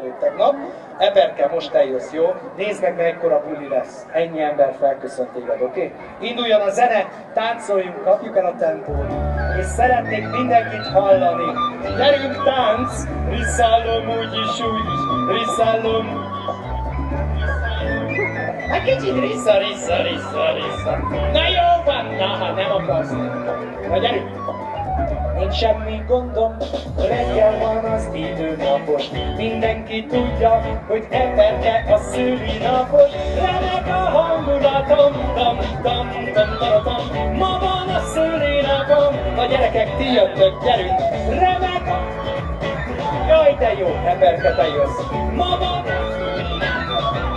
előtt tegnap. Eperke, most eljössz, jó? Nézd meg, mekkora buli lesz. Ennyi ember felköszönt téged, oké? Induljon a zene, táncoljunk, kapjuk el a tempót. És szeretnék mindenkit hallani. Gyerünk, tánc! Riszálom úgyis, riszálom. Hát kicsit rissza. Na jó van, na, nem akarsz. Na gyerünk! Nincs semmi gondom, reggel van az időnapos. Mindenki tudja, hogy Eperke a szülinapos. Remek a hangulatom, tam. Ma van a szülinapom. Na gyerekek, ti jöttök, gyerünk! Remek a... Jaj, de jó, Eperke, te jössz. Ma van...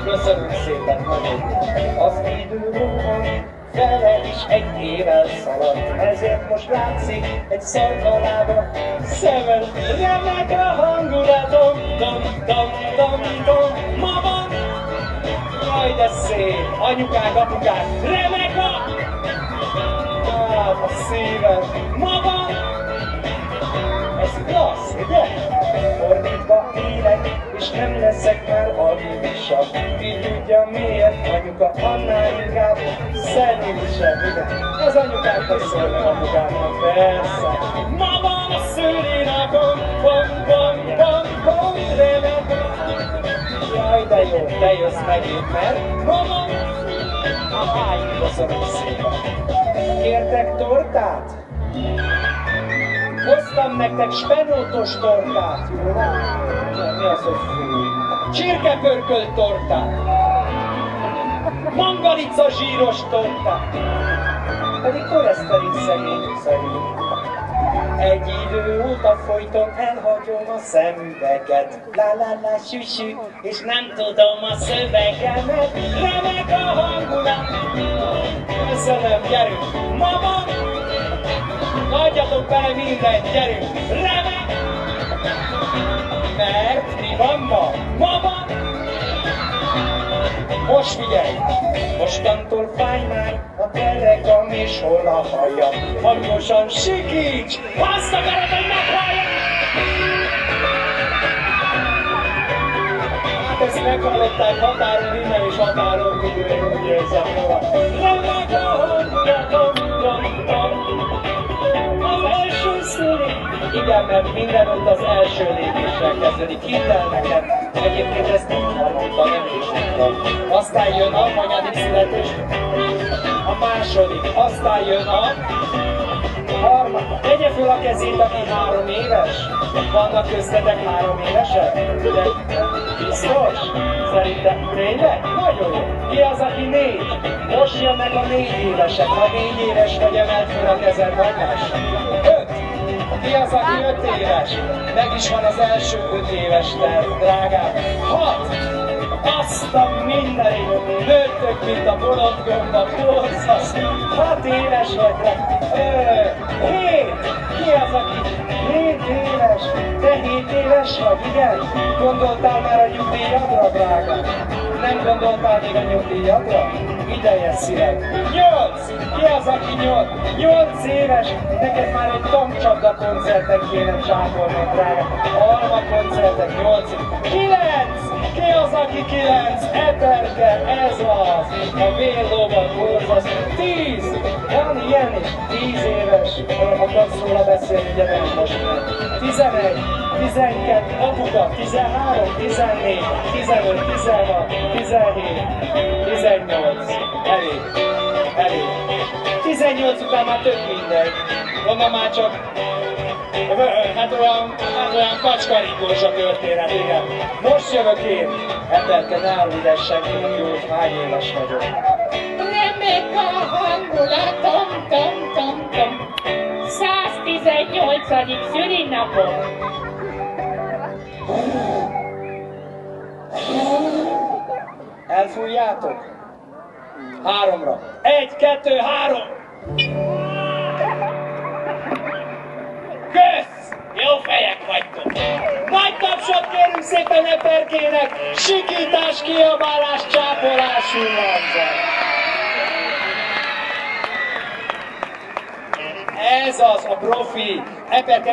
Köszönjük szépen, nagyon jó. Az idő rohan, vele is egy évvel szaladt, ezért most látszik egy szarkalába szemed. Remek a hangulatom, tom. Ma van, jaj de szép, anyukák, apukák, remek a szívem. Ma van, ez klassz, ugye? Fordítva élek, és nem leszek már alkoholista. Így tudja miért, anyuka annál inkább szerűsebb, igen. Az anyukáknak szól, meg apukáknak, persze. Ma van a szülinapom, pom, remek. Jaj, de jó, te jössz megint, mert ma van. Köszönöm szépen. Kértek tortát? Hoztam nektek spenótos tortát, jó? Mi az, hogy fúj? Csirkepörkölt tortát. Mangalica zsíros tortát. Pedig koleszterin szegény szerint. Egy idő óta folyton elhagyom a szemüveget. La, süsü, és nem tudom a szövegemet. Remek a hangulat. Köszönöm, gyerünk! Ma van! Adjatok bele mindent, gyerünk! Remek! Mert mi van ma? Ma van! Most figyelj! Mostantól fáj már a derekam és hol a hajam. Hangosan sikíts! Azt akarod, hogy meghalljam! Hát ezt meghallották határon innen és határon kívül, én úgy érzem róla. Remek a hangulatom, az első szüli. Igen, mert minden ott az első lépéssel kezdődik. Hidd el nekem, egyébként ezt nem hallottam, nem is tudtam. Aztán jön a hanyadik születés, a második, aztán jön a harmadik. Tegye föl a kezét, aki 3 éves. Vannak köztetek 3 évesek? De biztos? Szerintem tényleg? Nagyon jó. Ki az, aki 4? Most jönnek a 4 évesek. Ha 4 éves vagy, emeld föl a kezed, hagylás. 5. Ki az, aki 5 éves? Meg is van az első 5 éves terv, drágám. 6. Azt a mindenit, nőttök, mint a bolond gomba, borzasz. 6 éves vagy, de 7. Ki az, aki 7 éves? Te 7 éves vagy, igen? Gondoltál már a nyugdíjadra, drága? Nem gondoltál még a nyugdíjadra? Ideje szívem. 8! Ki az, aki 8? 8 éves? Neked már egy tankcsapda koncerten kéne csákolnod, drága. Alma koncertek 8 éves. 9! Ki az, aki 9? Eperke, ez az! A véllóban borzasz. 10! Van ilyen is? 10 éves. Akarsz róla beszélni, de nem most már. 11, 12, apuka, 13, 14, 15, 16, 17, 18. Elég. 18 után már tök mindegy. Onnan már csak... Hát olyan kacskaringós a történet, igen. Most jövök én. Eperke, ne árulj senki, jó, hogy hány éves vagyok. Remek a hangulatom, tom. 118. szülinapom. Elfújjátok? 3-ra. 1, 2, 3! Kösz! Jó fejek vagytok! Nagy tapsot kérünk szépen Eperkének! Sikítás, kiabálás, csápolás, hullámzás! Ez az a profi! Eperke